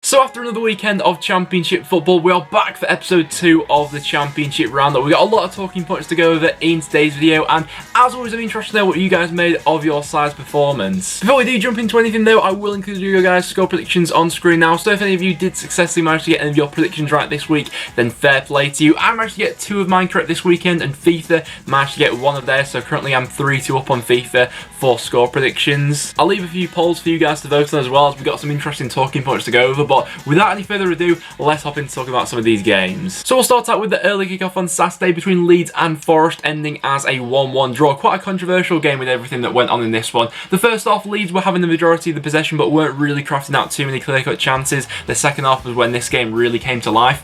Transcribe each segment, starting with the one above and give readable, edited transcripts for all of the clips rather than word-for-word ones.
So after another weekend of Championship football, we are back for episode 2 of the Championship roundup. We've got a lot of talking points to go over in today's video, and as always, I'm interested to know what you guys made of your side's performance. Before we do jump into anything though, I will include your guys' score predictions on screen now, so if any of you did successfully manage to get any of your predictions right this week, then fair play to you. I managed to get 2 of mine correct this weekend, and FIFA managed to get 1 of theirs, so currently I'm 3-2 up on FIFA for score predictions. I'll leave a few polls for you guys to vote on as well, as we've got some interesting talking points to go over, but without any further ado, let's hop into talking about some of these games. So we'll start out with the early kickoff on Saturday between Leeds and Forest, ending as a 1-1 draw. Quite a controversial game with everything that went on in this one. The first half, Leeds were having the majority of the possession but weren't really crafting out too many clear-cut chances. The second half was when this game really came to life.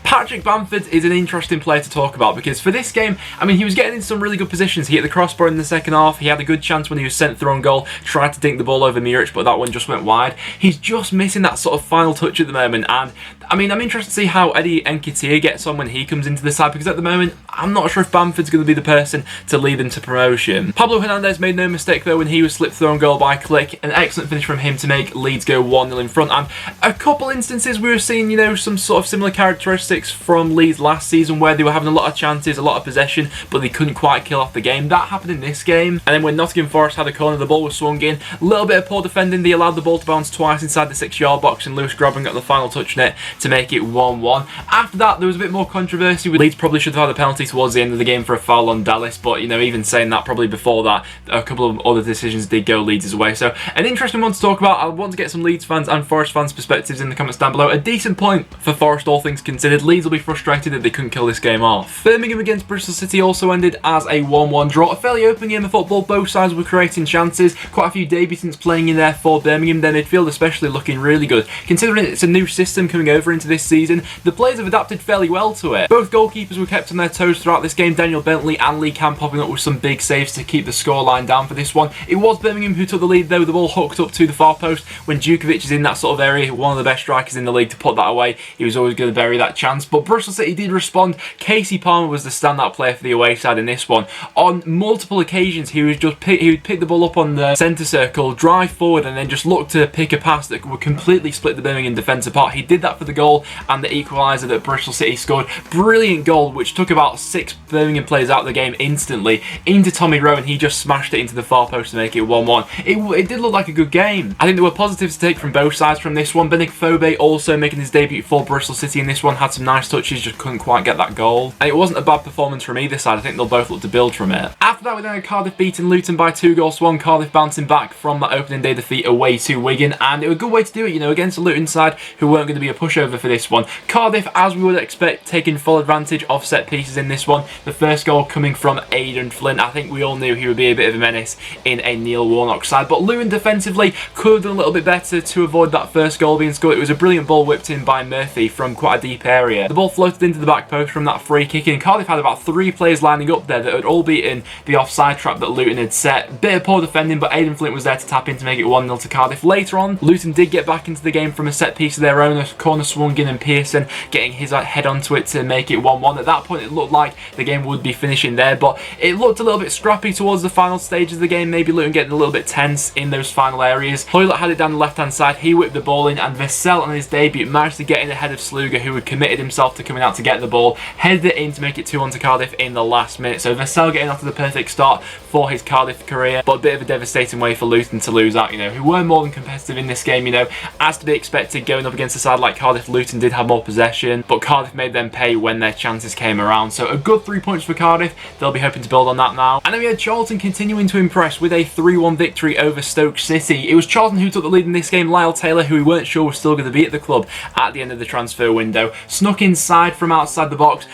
Patrick Bamford is an interesting player to talk about because for this game, I mean, he was getting in some really good positions. He hit the crossbar in the second half. He had a good chance when he was sent through on goal, tried to dink the ball over Muric, but that one just went wide. He's just missing that sort of final touch at the moment, and I mean, I'm interested to see how Eddie Nketiah gets on when he comes into the side, because at the moment, I'm not sure if Bamford's going to be the person to lead them to promotion. Pablo Hernandez made no mistake though when he was slipped through on goal by Click. An excellent finish from him to make Leeds go 1-0 in front, and a couple instances we were seeing, you know, some sort of similar characteristics from Leeds last season where they were having a lot of chances, a lot of possession, but they couldn't quite kill off the game. That happened in this game, and then when Nottingham Forest had a corner, the ball was swung in. A little bit of poor defending, they allowed the ball to bounce twice inside the 6-yard box, and Lewis Grabban got the final touch net to make it 1-1. After that, there was a bit more controversy. Leeds probably should have had a penalty towards the end of the game for a foul on Dallas, but you know, even saying that, probably before that, a couple of other decisions did go Leeds' way. So an interesting one to talk about. I want to get some Leeds fans and Forest fans' perspectives in the comments down below. A decent point for Forest, all things considered. Leeds will be frustrated that they couldn't kill this game off. Birmingham against Bristol City also ended as a 1-1 draw. A fairly open game of football. Both sides were creating chances. Quite a few debutants playing in there for Birmingham. Their midfield especially looking really good. Considering it's a new system coming over into this season, the players have adapted fairly well to it. Both goalkeepers were kept on their toes throughout this game. Daniel Bentley and Lee Camp popping up with some big saves to keep the scoreline down for this one. It was Birmingham who took the lead though. The ball hooked up to the far post. When Djukovic is in that sort of area, one of the best strikers in the league, to put that away, he was always going to bury that chance. But Bristol City did respond. Casey Palmer was the standout player for the away side in this one. On multiple occasions, he would pick the ball up on the centre circle, drive forward, and then just look to pick a pass that would completely split the Birmingham defence apart. He did that for the goal and the equaliser that Bristol City scored. Brilliant goal, which took about 6 Birmingham players out of the game instantly, into Tommy Rowe, and he just smashed it into the far post to make it 1-1. It did look like a good game. I think there were positives to take from both sides from this one. Benik Fobe also making his debut for Bristol City in this one, had some nice touches, just couldn't quite get that goal. And it wasn't a bad performance from either side. I think they'll both look to build from it. After that, we then had Cardiff beating Luton by 2-1. Cardiff bouncing back from that opening day defeat away to Wigan, and it was a good way to do it, you know, against a Luton side who weren't going to be a pushover for this one. Cardiff, as we would expect, taking full advantage of set pieces in this one. The first goal coming from Aidan Flint. I think we all knew he would be a bit of a menace in a Neil Warnock side, but Luton defensively could have done a little bit better to avoid that first goal being scored. It was a brilliant ball whipped in by Murphy from quite a deep area. The ball floated into the back post from that free kick, and Cardiff had about 3 players lining up there that had all beaten the offside trap that Luton had set. Bit of poor defending, but Aidan Flint was there to tap in to make it 1-0 to Cardiff. Later on, Luton did get back into the game from a set piece of their own. A corner swung in and Pearson getting his head onto it to make it 1-1. At that point, it looked like the game would be finishing there, but it looked a little bit scrappy towards the final stages of the game. Maybe Luton getting a little bit tense in those final areas. Hoylett had it down the left-hand side. He whipped the ball in, and Vassell on his debut managed to get in ahead of Sluga, who had committed himself to coming out to get the ball. Headed it in to make it 2-1 to Cardiff in the last minute. So Vassell getting off to the perfect start for his Cardiff career, but a bit of a devastating way for Luton to lose out, you know, who were more than competitive in this game, you know, as to be expected. Going up against a side like Cardiff, Luton did have more possession, but Cardiff made them pay when their chances came around. So a good 3 points for Cardiff. They'll be hoping to build on that now. And then we had Charlton continuing to impress with a 3-1 victory over Stoke City. It was Charlton who took the lead in this game. Lyle Taylor, who we weren't sure was still going to be at the club at the end of the transfer window, snuck inside from outside the box.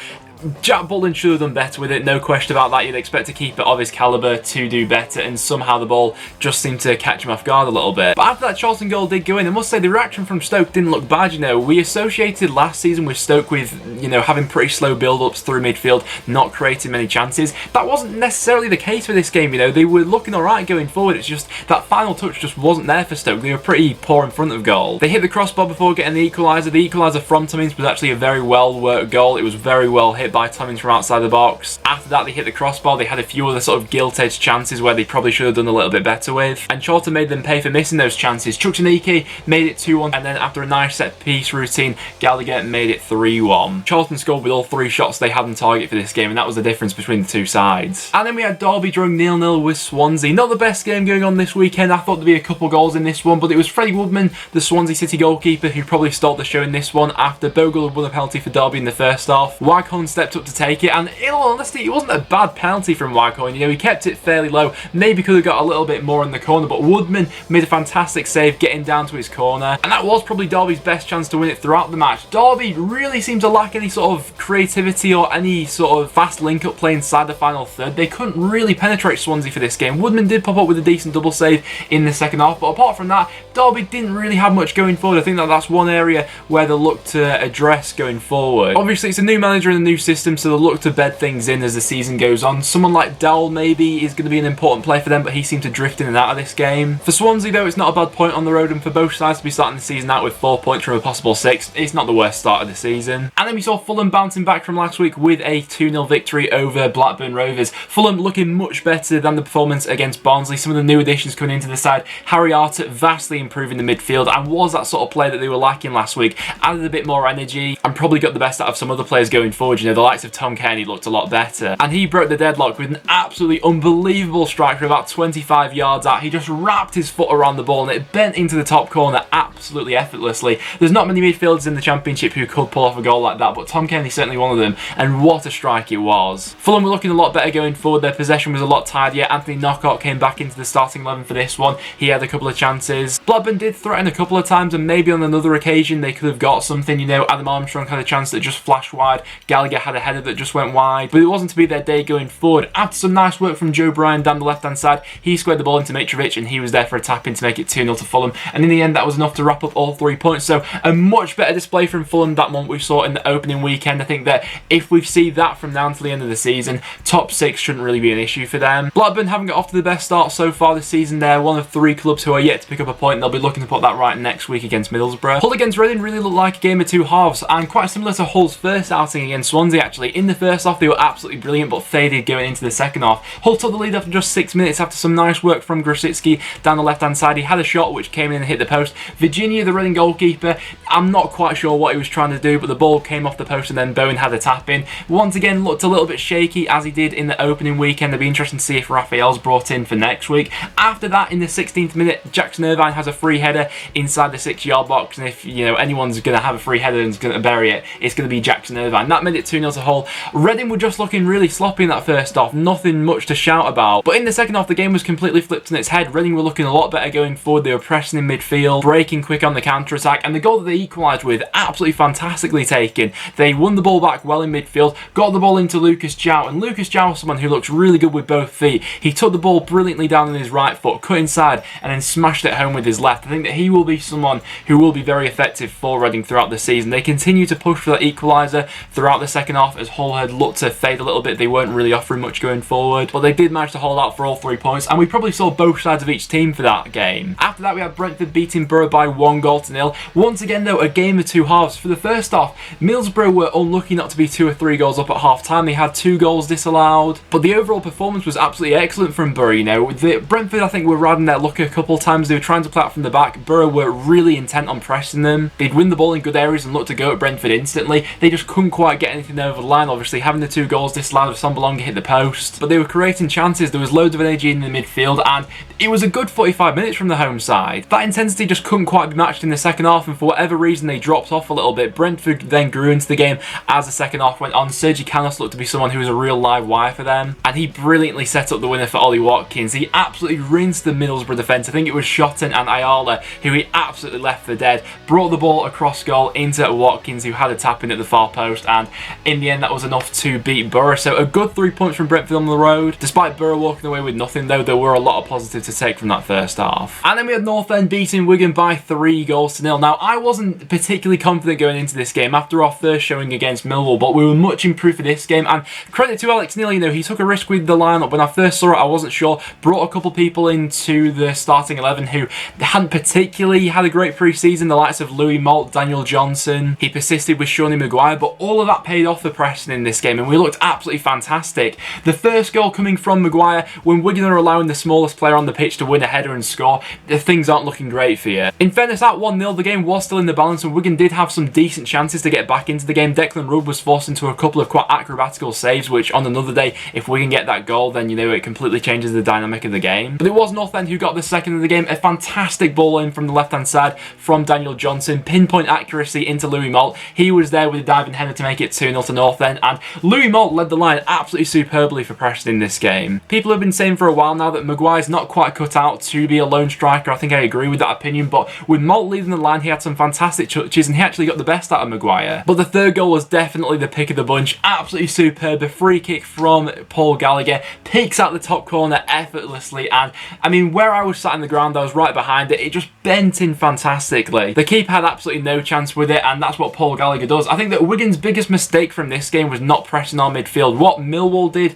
Jack Butland should have done better with it, no question about that. You'd expect a keeper of his calibre to do better, and somehow the ball just seemed to catch him off guard a little bit. But after that Charlton goal did go in, I must say the reaction from Stoke didn't look bad, you know. We associated last season with Stoke with, you know, having pretty slow build-ups through midfield, not creating many chances. That wasn't necessarily the case for this game, you know. They were looking alright going forward, it's just that final touch just wasn't there for Stoke. They were pretty poor in front of goal. They hit the crossbar before getting the equaliser. The equaliser from Cummings was actually a very well-worked goal. It was very well hit bit by Tommins from outside the box. After that, they hit the crossbar. They had a few other sort of gilt-edged chances where they probably should have done a little bit better with. And Charlton made them pay for missing those chances. Chukwuemeka made it 2-1, and then after a nice set-piece routine, Gallagher made it 3-1. Charlton scored with all 3 shots they had on target for this game, and that was the difference between the two sides. And then we had Derby drawing 0-0 with Swansea. Not the best game going on this weekend. I thought there'd be a couple goals in this one, but it was Freddie Woodman, the Swansea City goalkeeper, who probably stole the show in this one after Bogle had won a penalty for Derby in the first half. Waghorn stepped up to take it, and in all honesty, it wasn't a bad penalty from Waghorn. You know, he kept it fairly low, maybe could have got a little bit more in the corner, but Woodman made a fantastic save getting down to his corner, and that was probably Derby's best chance to win it throughout the match. Derby really seemed to lack any sort of creativity or any sort of fast link-up play inside the final third. They couldn't really penetrate Swansea for this game. Woodman did pop up with a decent double save in the second half, but apart from that, Derby didn't really have much going forward. I think that's one area where they'll look to address going forward. Obviously, it's a new manager and a new system, so they'll look to bed things in as the season goes on. Someone like Dowell maybe is going to be an important play for them, but he seemed to drift in and out of this game. For Swansea, though, it's not a bad point on the road, and for both sides to be starting the season out with 4 points from a possible 6, it's not the worst start of the season. And then we saw Fulham bouncing back from last week with a 2-0 victory over Blackburn Rovers. Fulham looking much better than the performance against Barnsley. Some of the new additions coming into the side. Harry Arter vastly improving the midfield and was that sort of play that they were lacking last week. Added a bit more energy and probably got the best out of some other players going forward. You know, the likes of Tom Kearney looked a lot better. And he broke the deadlock with an absolutely unbelievable strike from about 25 yards out. He just wrapped his foot around the ball and it bent into the top corner absolutely effortlessly. There's not many midfielders in the Championship who could pull off a goal like that, but Tom Kearney's certainly one of them, and what a strike it was. Fulham were looking a lot better going forward. Their possession was a lot tidier. Anthony Knockout came back into the starting 11 for this one. He had a couple of chances. Blackburn did threaten a couple of times, and maybe on another occasion they could have got something. You know, Adam Armstrong had a chance that just flashed wide. Gallagher had a header that just went wide, but it wasn't to be their day going forward. After some nice work from Joe Bryan down the left-hand side, he squared the ball into Mitrovic, and he was there for a tap-in to make it 2-0 to Fulham. And in the end, that was enough to wrap up all 3 points. So a much better display from Fulham than what we saw in the opening weekend. I think that if we see that from now until the end of the season, top 6 shouldn't really be an issue for them. Blackburn haven't got off to the best start so far this season. They're one of 3 clubs who are yet to pick up a point, and they'll be looking to put that right next week against Middlesbrough. Hull against Reading really looked like a game of 2 halves, and quite similar to Hull's first outing against Swansea actually. In the first half they were absolutely brilliant, but faded going into the second half. Hull took the lead after just 6 minutes after some nice work from Grosicki down the left hand side. He had a shot which came in and hit the post. Virginia, the Reading goalkeeper, I'm not quite sure what he was trying to do, but the ball came off the post and then Bowen had a tap in. Once again looked a little bit shaky as he did in the opening weekend. It'll be interesting to see if Raphael's brought in for next week. After that, in the 16th minute, Jackson Irvine has a free header inside the 6-yard box, and if you know anyone's going to have a free header and is going to bury it, it's going to be Jackson Irvine. That made it 2-0 to Hull. Reading were just looking really sloppy in that first half, nothing much to shout about. But in the second half, the game was completely flipped on its head. Reading were looking a lot better going forward. They were pressing in midfield, breaking quick on the counter-attack, and the goal that they equalised with, absolutely fantastically taken. They won the ball back well in midfield, got the ball into Lucas Jow, and Lucas Jow is someone who looks really good with both feet. He took the ball brilliantly down on his right foot, cut inside, and then smashed it home with his left. I think that he will be someone who will be very effective for Reading throughout the season. They continue to push for that equaliser throughout the second half as Hull had looked to fade a little bit. They weren't really offering much going forward, but they did manage to hold out for all 3 points, and we probably saw both sides of each team for that game. After that, we had Brentford beating Borough by 1-0. Once again, though, a game of 2 halves. For the first half, Middlesbrough were unlucky not to be 2 or 3 goals up at half-time. They had 2 goals disallowed, but the overall performance was absolutely excellent from Borough. You know, Brentford, I think, were riding their luck a couple of times. They were trying to play out from the back. Borough were really intent on pressing them. They'd win the ball in good areas and look to go at Brentford instantly. They just couldn't quite get anything over the line. Obviously, having the 2 goals disallowed, Sombolonga hit the post, but they were creating chances. There was loads of energy in the midfield, and it was a good 45 minutes from the home side. That intensity just couldn't quite be matched in the second half, and for whatever reason, they dropped off a little bit. Brentford then grew into the game as the second half went on. Sergi Canos looked to be someone who was a real live wire for them, and he brilliantly set up the winner for Ollie Watkins. He absolutely rinsed the Middlesbrough defence. I think it was Shotton and Ayala who he absolutely left for dead. Brought the ball across goal into Watkins, who had a tap in at the far post, and in the end that was enough to beat Borough. So a good 3 points from Brentford on the road. Despite Borough walking away with nothing, though, there were a lot of positives to take from that first half. And then we had North End beating Wigan by 3-0. Now, I wasn't particularly confident going into this game after our first showing against Millwall, but we were much improved for this game, and credit to Alex Neil. You know, he took a risk with the lineup. When I first saw it, I wasn't sure. Brought a couple people into the starting 11 who hadn't particularly had a great pre-season, the likes of Louis Malt, Daniel Johnson. He persisted with Shawnee Maguire, but all of that paid off off for Preston in this game, and we looked absolutely fantastic. The first goal coming from Maguire, when Wigan are allowing the smallest player on the pitch to win a header and score, things aren't looking great for you. In fairness, at 1-0, the game was still in the balance, and Wigan did have some decent chances to get back into the game. Declan Rudd was forced into a couple of quite acrobatical saves, which on another day, if Wigan get that goal, then, you know, it completely changes the dynamic of the game. But it was North End who got the second of the game. A fantastic ball in from the left-hand side from Daniel Johnson. Pinpoint accuracy into Louis Moult. He was there with a diving header to make it 2-0 to North End, and Louis Moult led the line absolutely superbly for Preston in this game. People have been saying for a while now that Maguire's not quite cut out to be a lone striker. I think I agree with that opinion, but with Moult leading the line, he had some fantastic touches and he actually got the best out of Maguire. But the third goal was definitely the pick of the bunch. Absolutely superb. The free kick from Paul Gallagher, picks out the top corner effortlessly, and I mean, where I was sat in the ground, I was right behind it. It just bent in fantastically. The keeper had absolutely no chance with it, and that's what Paul Gallagher does. I think that Wigan's biggest mistake from this game was not pressing our midfield. What Millwall did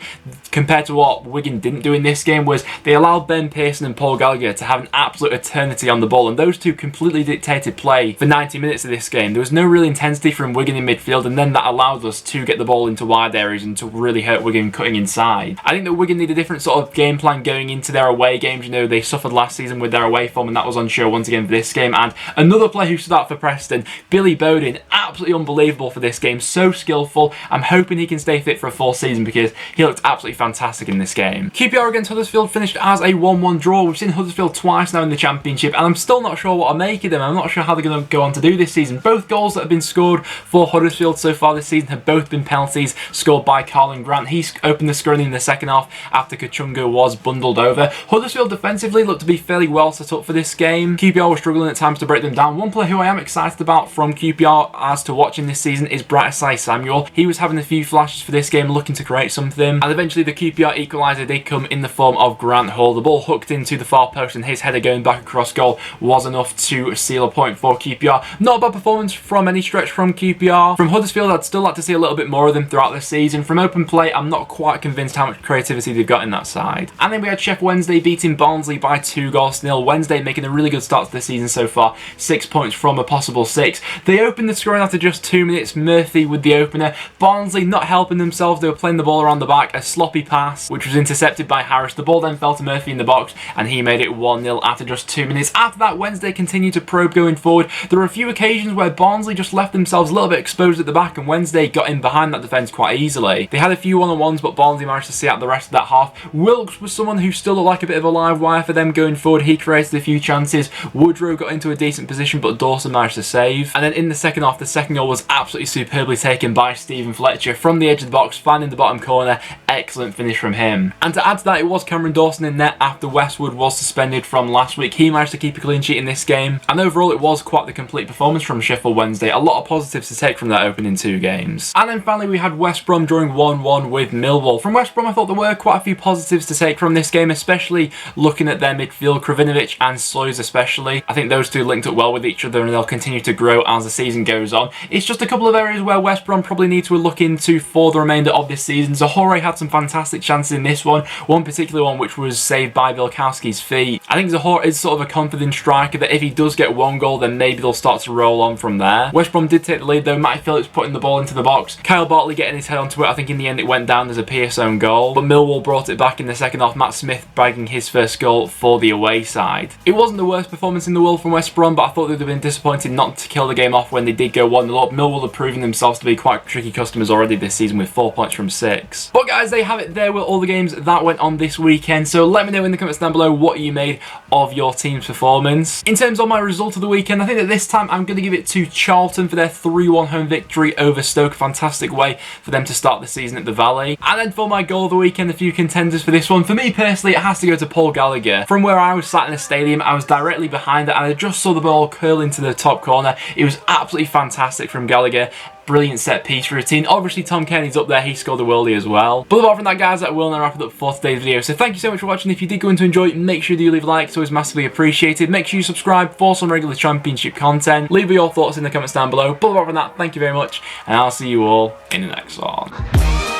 compared to what Wigan didn't do in this game was they allowed Ben Pearson and Paul Gallagher to have an absolute eternity on the ball, and those two completely dictated play for 90 minutes of this game. There was no real intensity from Wigan in midfield, and then that allowed us to get the ball into wide areas and to really hurt Wigan cutting inside. I think that Wigan need a different sort of game plan going into their away games. You know, they suffered last season with their away form, and that was on show once again for this game. And another player who stood out for Preston, Billy Bowden, absolutely unbelievable for this game, so skillful. I'm hoping he can stay fit for a full season because he looked absolutely fantastic in this game. QPR against Huddersfield finished as a 1-1 draw. We've seen Huddersfield twice now in the Championship, and I'm still not sure what I make of them. I'm not sure how they're going to go on to do this season. Both goals that have been scored for Huddersfield so far this season have both been penalties scored by Carlin Grant. He opened the scoring in the second half after Kachunga was bundled over. Huddersfield defensively looked to be fairly well set up for this game. QPR were struggling at times to break them down. One player who I am excited about from QPR as to watching this season is Brightasai Samuel. He was having a few flashes for this game, looking to create something, and eventually the QPR equaliser did come in the form of Grant Hall. The ball hooked into the far post, and his header going back across goal was enough to seal a point for QPR. Not a bad performance from any stretch from QPR. From Huddersfield, I'd still like to see a little bit more of them throughout the season. From open play, I'm not quite convinced how much creativity they've got in that side. And then we had Sheff Wednesday beating Barnsley by 2-0. Wednesday making a really good start to the season so far, 6 points from a possible 6. They opened the scoring after just 2 minutes. Murphy with the opener. Barnsley not helping themselves. They were playing the ball around the back. A sloppy pass, which was intercepted by Harris. The ball then fell to Murphy in the box, and he made it 1-0 after just 2 minutes. After that, Wednesday continued to probe going forward. There were a few occasions where Barnsley just left themselves a little bit exposed at the back, and Wednesday got in behind that defence quite easily. They had a few one-on-ones, but Barnsley managed to see out the rest of that half. Wilkes was someone who still looked like a bit of a live wire for them going forward. He created a few chances. Woodrow got into a decent position, but Dawson managed to save. And then in the second half, the second goal was absolutely superbly taken by Stephen Fletcher from the edge of the box, finding the bottom corner. Excellent finish from him. And to add to that, it was Cameron Dawson in net after Westwood was suspended from last week. He managed to keep a clean sheet in this game, and overall it was quite the complete performance from Sheffield Wednesday. A lot of positives to take from that opening 2 games. And then finally we had West Brom drawing 1-1 with Millwall. From West Brom, I thought there were quite a few positives to take from this game, especially looking at their midfield, Kravinovic and Sloys especially. I think those two linked up well with each other, and they'll continue to grow as the season goes on. It's just a couple of areas where West Brom probably need to look into for the remainder of this season. Zahore had some fantastic chances in this one particular one which was saved by Bilkowski's feet. I think Zahore is sort of a confident striker that if he does get one goal, then maybe they'll start to roll on from there. West Brom did take the lead though. Matty Phillips putting the ball into the box. Kyle Bartley getting his head onto it. I think in the end it went down as a Pearce own goal, but Millwall brought it back in the second half. Matt Smith bagging his first goal for the away side. It wasn't the worst performance in the world from West Brom, but I thought they'd have been disappointed not to kill the game off when they did go 1-0 up. Millwall have proven themselves to be quite tricky customers already this season with 4 points from 6. But guys, they have it. There were all the games that went on this weekend, so let me know in the comments down below what you made of your team's performance. In terms of my result of the weekend, I think that this time I'm going to give it to Charlton for their 3-1 home victory over Stoke. Fantastic way for them to start the season at the Valley. And then for my goal of the weekend, a few contenders for this one. For me personally, it has to go to Paul Gallagher. From where I was sat in the stadium, I was directly behind it, and I just saw the ball curl into the top corner. It was absolutely fantastic from Gallagher. Brilliant set piece routine. Obviously Tom Kenny's up there, he scored a worldie as well. But apart from that guys, that will now wrap it up for today's video. So thank you so much for watching. If you did go in to enjoy it, make sure you leave a like, it's always massively appreciated. Make sure you subscribe for some regular Championship content. Leave your thoughts in the comments down below. But apart from that, thank you very much, and I'll see you all in the next one.